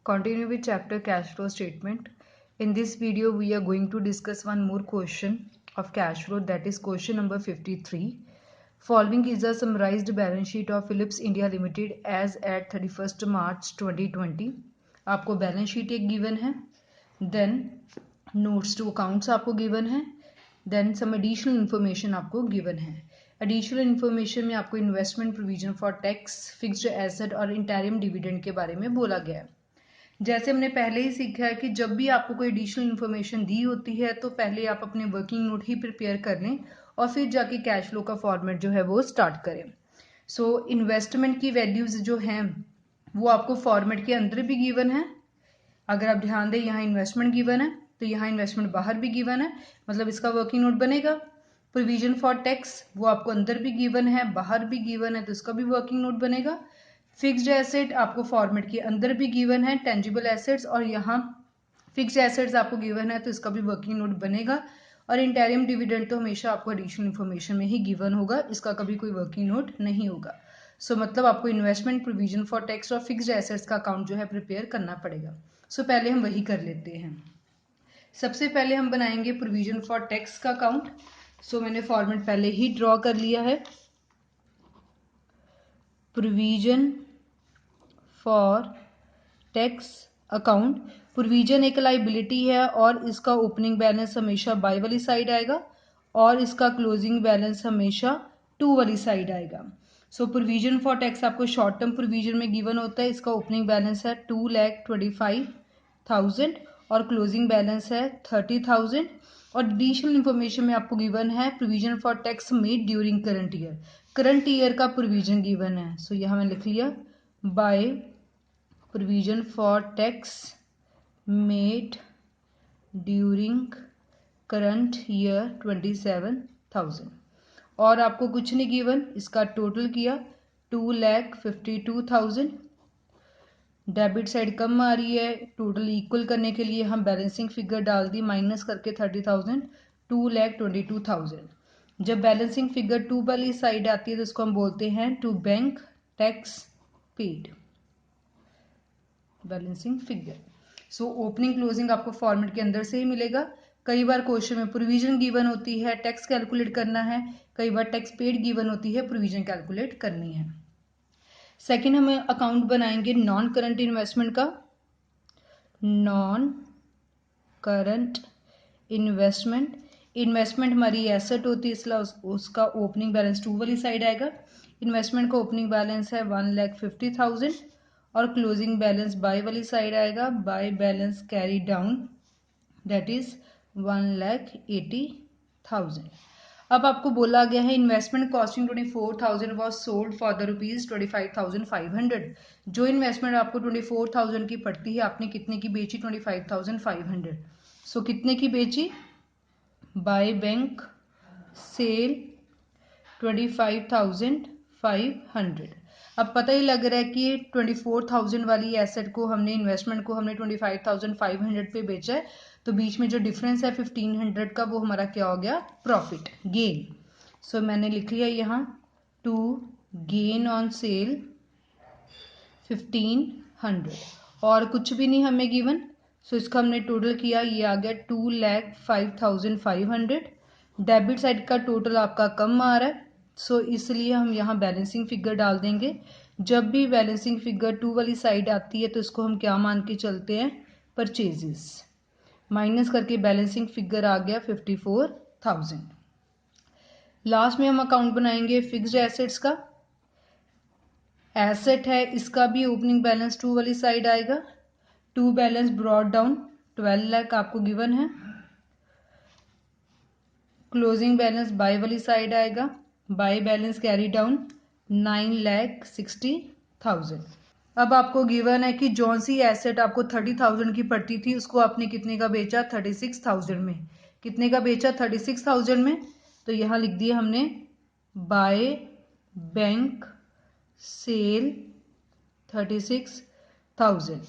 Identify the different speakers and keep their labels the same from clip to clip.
Speaker 1: Continue with chapter cash flow statement. In this video, we are going to discuss one more question of cash flow, that is question number 53. Following is a summarized balance sheet of Philips India Limited as at 31st March 2020. आपको balance sheet एक given है, then notes to accounts आपको given है, then some additional information आपको given है. Additional information में आपको investment, provision for tax, fixed asset और इंटरिम डिविडेंड के बारे में बोला गया है. जैसे हमने पहले ही सीखा है कि जब भी आपको कोई एडिशनल इन्फॉर्मेशन दी होती है तो पहले आप अपने वर्किंग नोट ही प्रिपेयर कर लें और फिर जाके कैश फ्लो का फॉर्मेट जो है वो स्टार्ट करें. सो इन्वेस्टमेंट की वैल्यूज जो हैं वो आपको फॉर्मेट के अंदर भी गिवन है. अगर आप ध्यान दें, यहाँ इन्वेस्टमेंट गिवन है तो यहाँ इन्वेस्टमेंट बाहर भी गिवन है, मतलब इसका वर्किंग नोट बनेगा. प्रोविजन फॉर टैक्स वो आपको अंदर भी गिवन है, बाहर भी गिवन है, तो इसका भी वर्किंग नोट बनेगा. फिक्स्ड एसेट आपको फॉर्मेट के अंदर भी गिवन है, टेंजिबल एसेट्स, और यहाँ फिक्स्ड एसेट्स आपको गिवन है तो इसका भी वर्किंग नोट बनेगा. और इंटरिम डिविडेंड तो हमेशा आपको एडिशनल इन्फॉर्मेशन में ही गिवन होगा, इसका कभी कोई वर्किंग नोट नहीं होगा. सो मतलब आपको इन्वेस्टमेंट, प्रोविजन फॉर टैक्स और फिक्स्ड एसेट्स का अकाउंट जो है प्रिपेयर करना पड़ेगा. सो पहले हम वही कर लेते हैं. सबसे पहले हम बनाएंगे प्रोविजन फॉर टैक्स का अकाउंट. सो मैंने फॉर्मेट पहले ही ड्रॉ कर लिया है. Provision for tax account. Provision एक लाइबिलिटी है और इसका ओपनिंग बैलेंस हमेशा बाय वाली साइड आएगा और इसका क्लोजिंग बैलेंस हमेशा टू वाली साइड आएगा. सो प्रोविजन फॉर टैक्स आपको शॉर्ट टर्म प्रोविजन में गिवन होता है. इसका ओपनिंग बैलेंस है 2,25,000 और क्लोजिंग बैलेंस है 30,000. और एडिशनल इन्फॉर्मेशन में आपको गिवन है provision for tax made during current year. Current year का प्रोविजन गिवन है. सो यहाँ मैंने लिख लिया by provision for tax made during current year 27,000. और आपको कुछ नहीं गिवन, इसका टोटल किया 2,52,000. डेबिट साइड कम आ रही है, टोटल इक्वल करने के लिए हम बैलेंसिंग फिगर डाल दी माइनस करके 30,000, 2,22,000. जब बैलेंसिंग फिगर टू वाली साइड आती है तो इसको हम बोलते हैं to bank tax paid balancing figure. So opening closing आपको फॉर्मेट के अंदर से ही मिलेगा. कई बार क्वेश्चन में प्रोविजन गिवन होती है, टैक्स कैलकुलेट करना है, कई बार टैक्स पेड गिवन होती है, प्रोविजन कैलकुलेट करनी है. सेकंड हम अकाउंट बनाएंगे नॉन करंट इन्वेस्टमेंट का. Non current investment. इन्वेस्टमेंट हमारी एसेट होती है, इसलिए उसका ओपनिंग बैलेंस टू वाली साइड आएगा. इन्वेस्टमेंट का ओपनिंग बैलेंस है 1,50,000 और क्लोजिंग बैलेंस बाय वाली साइड आएगा. By balance carry down that is 1,80,000. अब आपको बोला गया है investment costing 24,000 was sold for the ₹25,500. जो इन्वेस्टमेंट आपको 24,000 की पड़ती है, आपने कितने की बेची? 25,500. सो कितने की बेची? By bank sale 25,500. अब पता ही लग रहा है कि 24,000 वाली एसेट को हमने, इन्वेस्टमेंट को हमने 25,500 पे बेचा है, तो बीच में जो डिफरेंस है 1,500 का, वो हमारा क्या हो गया? Profit, gain. सो मैंने लिख लिया यहाँ टू गेन ऑन सेल 1,500 और कुछ भी नहीं हमें गिवन. सो इसका हमने टोटल किया, ये आ गया 2,05,500. डेबिट साइड का टोटल आपका कम आ रहा है, सो इसलिए हम यहाँ बैलेंसिंग फिगर डाल देंगे. जब भी बैलेंसिंग फिगर टू वाली साइड आती है तो इसको हम क्या मान के चलते हैं? परचेजेस. माइनस करके बैलेंसिंग फिगर आ गया 54,000. लास्ट में हम अकाउंट बनाएंगे फिक्स्ड एसेट्स का. एसेट है, इसका भी ओपनिंग बैलेंस टू वाली साइड आएगा. To balance brought down 12 lakh आपको गिवन है. क्लोजिंग बैलेंस बाय वाली साइड आएगा. By balance carry down 9,60,000. अब आपको गिवन है कि जौन सी एसेट आपको 30,000 की पड़ती थी उसको आपने कितने का बेचा? 36,000 में. कितने का बेचा? 36,000 में. तो यहाँ लिख दिया हमने बाय बैंक सेल 36,000.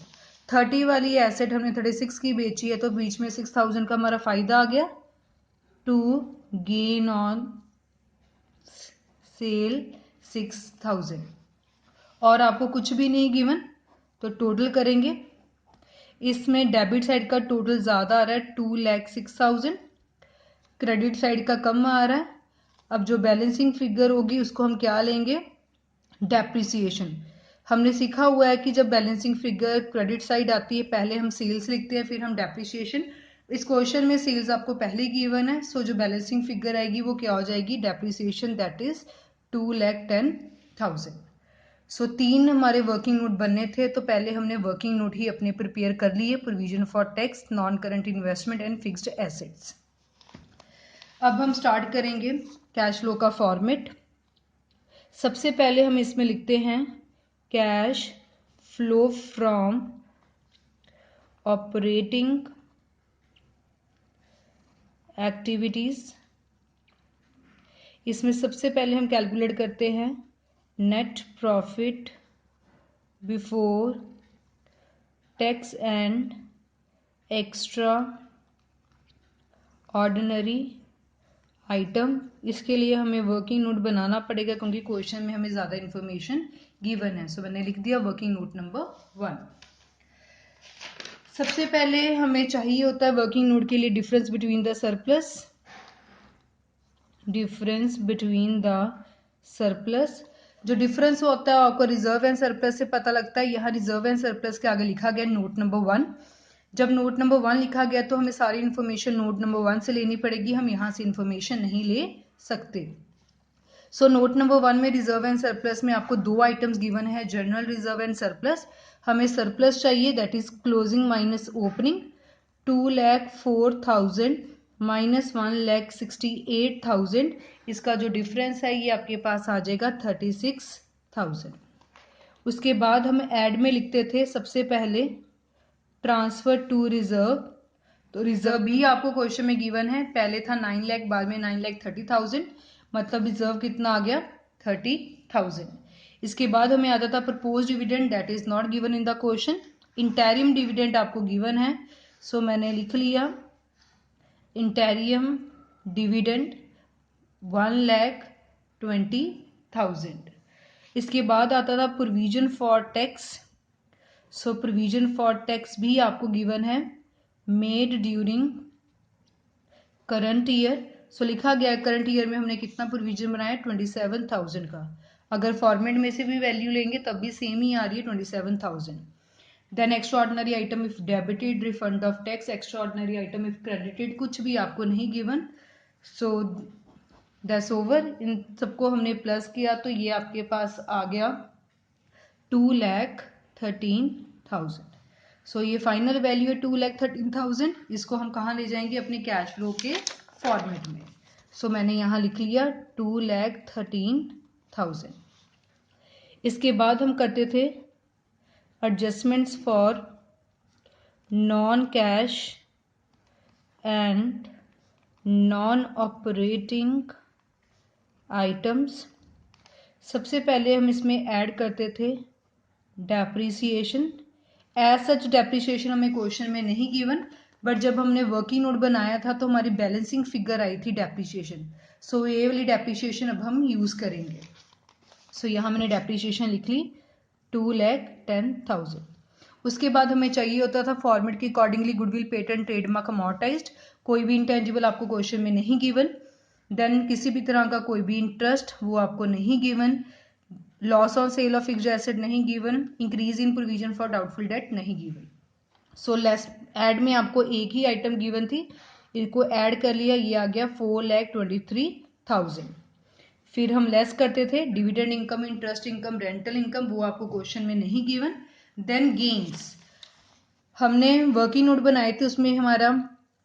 Speaker 1: 30 वाली एसेट हमने 36 की बेची है तो बीच में 6,000 का हमारा फायदा आ गया. To gain on sale 6,000. और आपको कुछ भी नहीं गिवन, तो टोटल करेंगे इसमें डेबिट साइड का टोटल ज़्यादा आ रहा है 2,06,000, क्रेडिट साइड का कम आ रहा है। अब जो बैलेंसिंग फिगर होगी उसको हम क्या लेंगे, डेप्रिसिएशन। हमने सीखा हुआ है कि जब बैलेंसिंग फिगर क्रेडिट साइड आती है पहले हम सेल्स लिखते हैं फिर हम डेप्रिसिएशन। इस क्वेश्चन में सेल्स आपको पहले गिवन है, सो जो बैलेंसिंग फिगर आएगी वो क्या हो जाएगी, डेप्रिसिएशन, दैट इज 2,10,000। सो 3 हमारे वर्किंग नोट बनने थे, तो पहले हमने वर्किंग नोट ही अपने प्रिपेयर कर लिए, provision for tax, non current investment and fixed assets. अब हम स्टार्ट करेंगे कैश फ्लो का फॉर्मेट। सबसे पहले हम इसमें लिखते हैं cash flow from operating activities. इसमें सबसे पहले हम कैलकुलेट करते हैं net profit before tax and extra ordinary item. इसके लिए हमें वर्किंग नोट बनाना पड़ेगा क्योंकि क्वेश्चन में हमें ज़्यादा इन्फॉर्मेशन गिवन है। सो मैंने लिख दिया वर्किंग नोट नंबर 1। सबसे पहले हमें चाहिए होता है वर्किंग नोट के लिए difference between the surplus, difference between the surplus. जो डिफरेंस होता है आपको रिजर्व एंड सरप्लस से पता लगता है। यहाँ रिजर्व एंड सरप्लस के आगे लिखा गया नोट नंबर 1। जब नोट नंबर 1 लिखा गया तो हमें सारी इन्फॉर्मेशन नोट नंबर 1 से लेनी पड़ेगी, हम यहाँ से इन्फॉर्मेशन नहीं ले सकते। सो नोट नंबर 1 में रिजर्व एंड सरप्लस में आपको 2 आइटम्स गिवन है, जनरल रिजर्व एंड सरप्लस। हमें सरप्लस चाहिए, that is closing minus opening. 2,04,000 minus 1,68,000, इसका जो डिफरेंस है ये आपके पास आ जाएगा 36,000। उसके बाद हम ऐड में लिखते थे सबसे पहले ट्रांसफर टू रिजर्व। तो रिजर्व भी आपको क्वेश्चन में गिवन है, पहले था 9 लाख, बाद में 9,30,000, मतलब रिजर्व कितना आ गया 30,000। इसके बाद हमें आता था propose dividend, that is not given in the question. Interim dividend आपको गिवन है, सो मैंने लिख लिया इंटरिम डिविडेंड 1,20,000। इसके बाद आता था provision for tax. So provision for tax भी आपको गिवन है, मेड ड्यूरिंग करंट ईयर। सो लिखा गया है करंट ईयर में हमने कितना प्रोविजन बनाया 27,000 का। अगर फॉर्मेट में से भी वैल्यू लेंगे तब भी सेम ही आ रही है 27,000। Then extraordinary item if debited, refund of tax, extraordinary item if credited, कुछ भी आपको नहीं गिवन। So that's over. इन सबको हमने प्लस किया तो ये आपके पास आ गया 2,13,000। सो ये फाइनल वैल्यू है 2,13,000। इसको हम कहाँ ले जाएंगे, अपने कैश फ्लो के फॉर्मेट में। सो मैंने यहाँ लिख लिया 2,13,000। इसके बाद हम करते थे adjustments for non cash and non operating items. सबसे पहले हम इसमें ऐड करते थे डेप्रिसिएशन। एज सच डेप्रिसिएशन हमें क्वेश्चन में नहीं गिवन, बट जब हमने वर्किंग नोट बनाया था तो हमारी बैलेंसिंग फिगर आई थी डेप्रिसिएशन। सो ये वाली डेप्रिसिएशन अब हम यूज करेंगे। सो यहाँ मैंने डेप्रिसिएशन लिख ली 2,10,000। उसके बाद हमें चाहिए होता था फॉर्मेट के अकॉर्डिंगली गुडविल, पेटेंट, ट्रेडमार्क, अमॉर्टाइज्ड। कोई भी इंटेंजिबल आपको क्वेश्चन में नहीं गिवन। देन किसी भी तरह का कोई भी इंटरेस्ट वो आपको नहीं given. Loss on sale of fixed asset नहीं given. Increase in provision for doubtful debt नहीं गिवन। सो लेस ऐड में आपको एक ही आइटम गिवन थी, इसको ऐड कर लिया, ये आ गया 4,23,000। फिर हम लेस करते थे dividend income, interest income, rental income, वो आपको क्वेश्चन में नहीं गिवन। देन गेन्स, हमने वर्किंग नोट बनाए थे, उसमें हमारा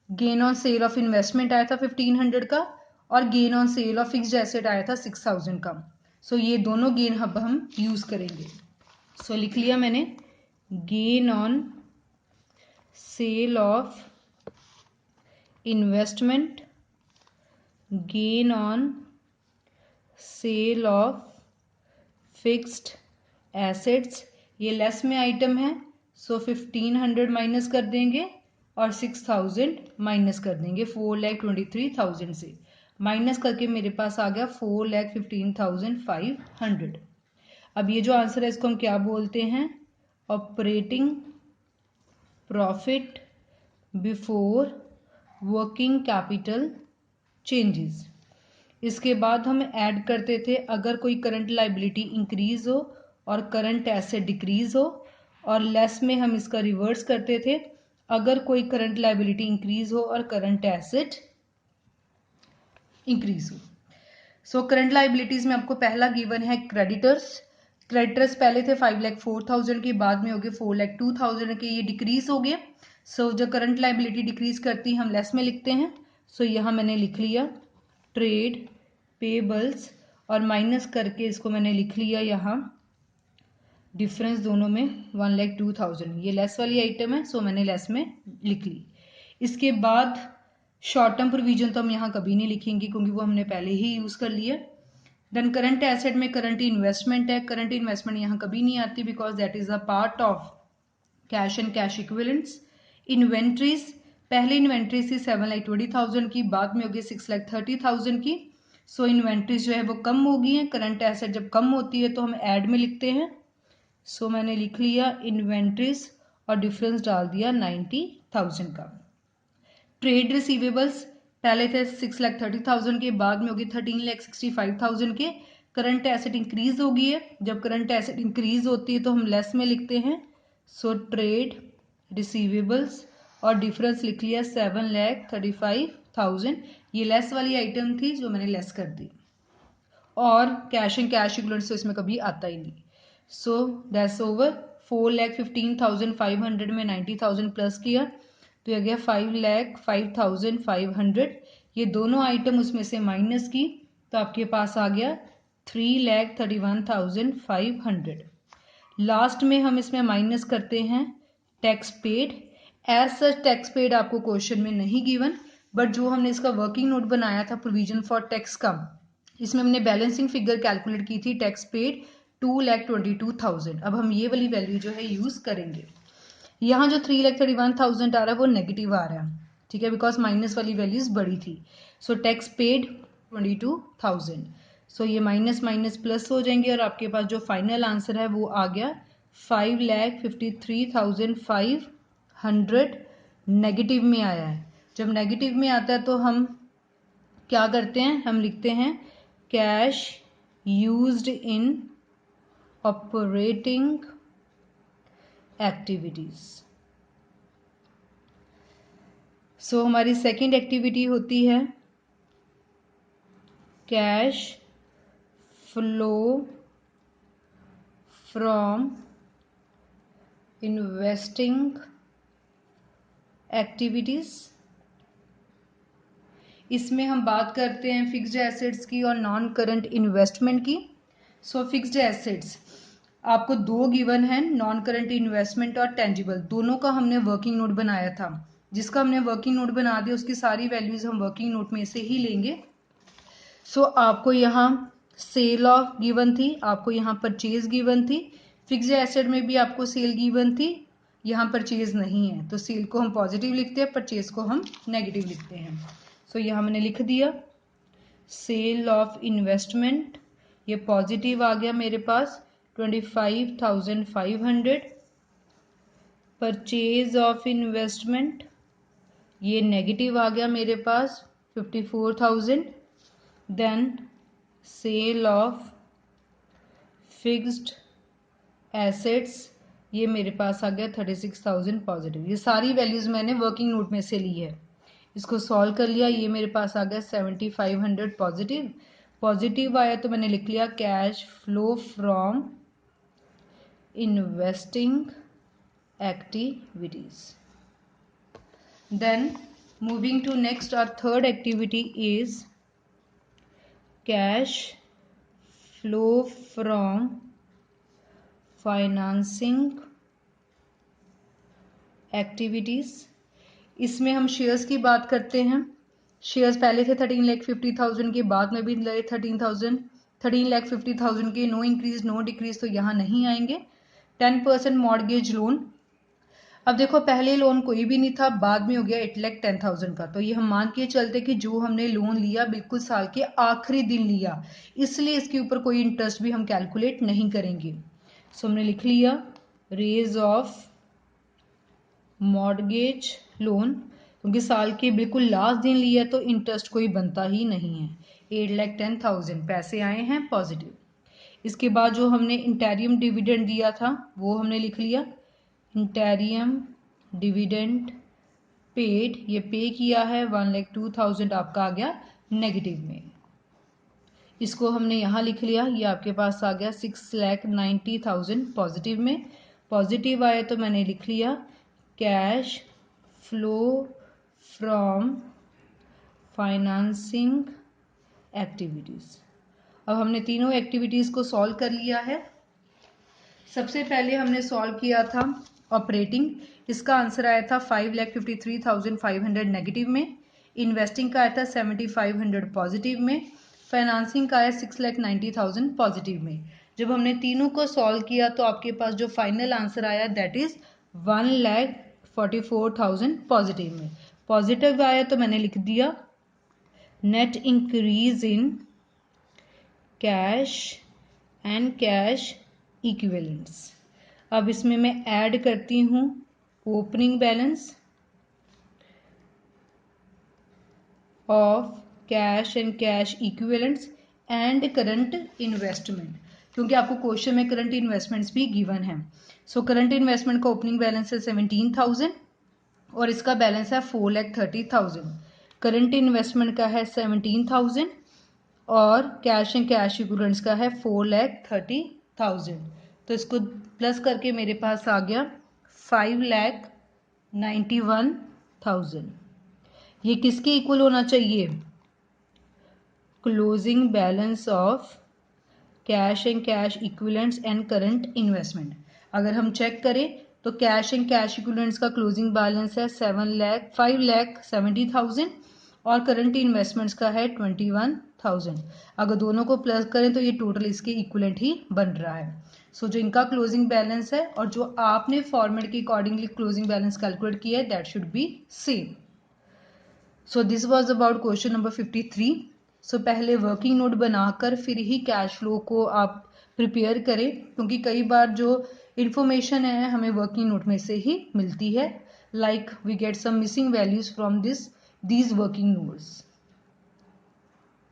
Speaker 1: gain on sale of investment आया था 1,500 का और gain on sale of fixed asset आया था 6,000 का। सो ये दोनों गेन अब हम यूज करेंगे। सो लिख लिया मैंने gain on sale of investment, gain on sale of fixed assets, ये लेस में आइटम है। सो 1,500 माइनस कर देंगे और 6,000 माइनस कर देंगे 4,23,000 से। माइनस करके मेरे पास आ गया 4,15,500। अब ये जो आंसर है इसको हम क्या बोलते हैं, operating profit before working capital changes. इसके बाद हम ऐड करते थे अगर कोई करंट लाइबिलिटी इंक्रीज हो और करंट एसेट डिक्रीज हो, और लेस में हम इसका रिवर्स करते थे अगर कोई करंट लाइबिलिटी इंक्रीज हो और करंट एसेट इंक्रीज हो। सो करंट लाइबिलिटीज में आपको पहला गिवन है क्रेडिटर्स। क्रेडिटर्स पहले थे 5,04,000 के, बाद में हो गए 4,02,000 के, ये डिक्रीज हो गए। सो जो करंट लाइबिलिटी डिक्रीज करती है हम लेस में लिखते हैं। सो यहाँ मैंने लिख लिया ट्रेड पेबल्स और माइनस करके इसको मैंने लिख लिया यहाँ डिफरेंस दोनों में 1,02,000। ये लेस वाली आइटम है, सो मैंने लेस में लिख ली। इसके बाद शॉर्ट टर्म प्रोविजन तो हम यहाँ कभी नहीं लिखेंगे क्योंकि वो हमने पहले ही यूज कर लिया। देन करंट एसेट में करंट इन्वेस्टमेंट है। करंट इन्वेस्टमेंट यहाँ कभी नहीं आती because that is a part of cash and cash equivalents. Inventories, पहले इन्वेंट्री थी 7,20,000 की, बाद में हो गई 6,30,000 की। सो इन्वेंट्रीज जो है वो कम हो गई है। करंट एसेट जब कम होती है तो हम ऐड में लिखते हैं। सो मैंने लिख लिया इन्वेंट्रीज और डिफरेंस डाल दिया 90,000 का। ट्रेड रिसीवेबल्स पहले थे 6,30,000 के, बाद में हो गई 13,65,000 के। करंट एसेट इंक्रीज हो गई है, जब करंट एसेट इंक्रीज होती है तो हम लेस में लिखते हैं। सो ट्रेड रिसीवेबल्स और डिफरेंस लिख लिया 7,35,000। ये लेस वाली आइटम थी जो मैंने लेस कर दी, और कैश एंड कैश इक्विवेलेंट्स तो इसमें कभी आता ही नहीं। सो दैट्स ओवर। 4,15,500 में 90,000 प्लस किया तो यह गया 5,05,500। ये दोनों आइटम उसमें से माइनस की तो आपके पास आ गया 3,31,500। लास्ट में हम इसमें माइनस करते हैं tax paid. As such tax paid आपको क्वेश्चन में नहीं गिवन, बट जो हमने इसका वर्किंग नोट बनाया था प्रोविजन फॉर टैक्स का, इसमें हमने बैलेंसिंग फिगर कैलकुलेट की थी टैक्स पेड 2,22,000। अब हम ये वाली वैल्यू जो है यूज करेंगे। यहाँ जो 3,31,000 आ रहा है वो नेगेटिव आ रहा है, ठीक है, बिकॉज माइनस वाली वैल्यूज बड़ी थी। So tax paid 22,000। सो ये माइनस माइनस प्लस हो जाएंगे और आपके पास जो फाइनल आंसर है वो आ गया 5,53,500 नेगेटिव में आया है। जब नेगेटिव में आता है तो हम क्या करते हैं, हम लिखते हैं cash used in operating activities. So हमारी सेकेंड एक्टिविटी होती है cash flow from investing activities. इसमें हम बात करते हैं फिक्स्ड एसेट्स की और नॉन करंट इन्वेस्टमेंट की। सो फिक्स्ड एसेट्स आपको दो गिवन है, नॉन करंट इन्वेस्टमेंट और टेंजिबल, दोनों का हमने वर्किंग नोट बनाया था। जिसका हमने वर्किंग नोट बना दिया उसकी सारी वैल्यूज हम वर्किंग नोट में से ही लेंगे। सो आपको यहाँ सेल ऑफ गिवन थी, आपको यहाँ परचेज गिवन थी। फिक्स्ड एसेट में भी आपको सेल गिवन थी, यहाँ परचेज नहीं है तो सेल को हम पॉजिटिव लिखते हैं, परचेज को हम नेगेटिव लिखते हैं। सो यहाँ मैंने लिख दिया सेल ऑफ इन्वेस्टमेंट, ये पॉजिटिव आ गया मेरे पास 25,500। परचेज ऑफ इन्वेस्टमेंट ये नेगेटिव आ गया मेरे पास 54,000। Then sale of fixed assets ये मेरे पास आ गया 36,000 पॉजिटिव। ये सारी वैल्यूज मैंने वर्किंग नोट में से ली है। इसको सॉल्व कर लिया, ये मेरे पास आ गया 7,500 पॉजिटिव। पॉजिटिव आया तो मैंने लिख लिया cash flow from investing activities. Then moving to next, our third activity is cash flow from financing activities. इसमें हम शेयर्स की बात करते हैं। शेयर्स पहले थे 13,50,000 के, बाद में भी 13,50,000 के, नो इंक्रीज नो डिक्रीज तो यहाँ नहीं आएंगे। 10% मॉर्गेज लोन, अब देखो पहले लोन कोई भी नहीं था, बाद में हो गया 8,10,000 का, तो ये हम मान के चलते कि जो हमने लोन लिया बिल्कुल साल के आखिरी दिन लिया, इसलिए इसके ऊपर कोई इंटरेस्ट भी हम कैलकुलेट नहीं करेंगे। सो हमने लिख लिया रेज ऑफ मॉर्गेज लोन, क्योंकि साल के बिल्कुल लास्ट दिन लिया तो इंटरेस्ट कोई बनता ही नहीं है। 8,10,000 पैसे आए हैं पॉजिटिव। इसके बाद जो हमने इंटेरियम डिविडेंड दिया था वो हमने लिख लिया। इंटेरियम डिविडेंड पेड, ये पे किया है 1,02,000 आपका आ गया नेगेटिव में। इसको हमने यहाँ लिख लिया, ये आपके पास आ गया 6,90,000 पॉजिटिव में। पॉजिटिव आया तो मैंने लिख लिया cash flow from financing activities. अब हमने तीनों एक्टिविटीज को सॉल्व कर लिया है। सबसे पहले हमने सॉल्व किया था ऑपरेटिंग, इसका आंसर आया था 5,53,500 नेगेटिव में। इन्वेस्टिंग का आया था 7,500 पॉजिटिव में। फाइनेंसिंग का आया 6,90,000 पॉजिटिव में। जब हमने तीनों को सॉल्व किया तो आपके पास जो फाइनल आंसर आया दैट इज 1,44,000 पॉजिटिव में। पॉजिटिव आया तो मैंने लिख दिया net increase in cash and cash equivalents. अब इसमें मैं ऐड करती हूँ opening balance of cash and cash equivalents and current investment, क्योंकि आपको क्वेश्चन में करंट इन्वेस्टमेंट्स भी गिवन है। सो करंट इन्वेस्टमेंट का ओपनिंग बैलेंस है 17,000 और इसका बैलेंस है 4,30,000। करंट इन्वेस्टमेंट का है 17,000 और कैश एंड कैश इक्विवेलेंट्स का है 4,30,000। तो इसको प्लस करके मेरे पास आ गया 5,91,000। ये किसके इक्वल होना चाहिए? Closing balance of cash and cash equivalents and current investment. अगर हम चेक करें तो कैश एंड कैश इक्विवेलेंट्स का क्लोजिंग बैलेंस है 5,70,000 और करंट इन्वेस्टमेंट्स का है 21,000। अगर दोनों को प्लस करें तो ये टोटल इसके इक्विवेलेंट ही बन रहा है। सो जो इनका क्लोजिंग बैलेंस है और जो आपने फॉर्मेट के अकॉर्डिंगली क्लोजिंग बैलेंस कैलकुलेट किया है that should be same. So this was about question number 53। सो पहले वर्किंग नोट बनाकर फिर ही कैश फ्लो को आप प्रिपेयर करें, क्योंकि कई बार जो इन्फॉर्मेशन है हमें वर्किंग नोट में से ही मिलती है, like we get some missing values from these working notes.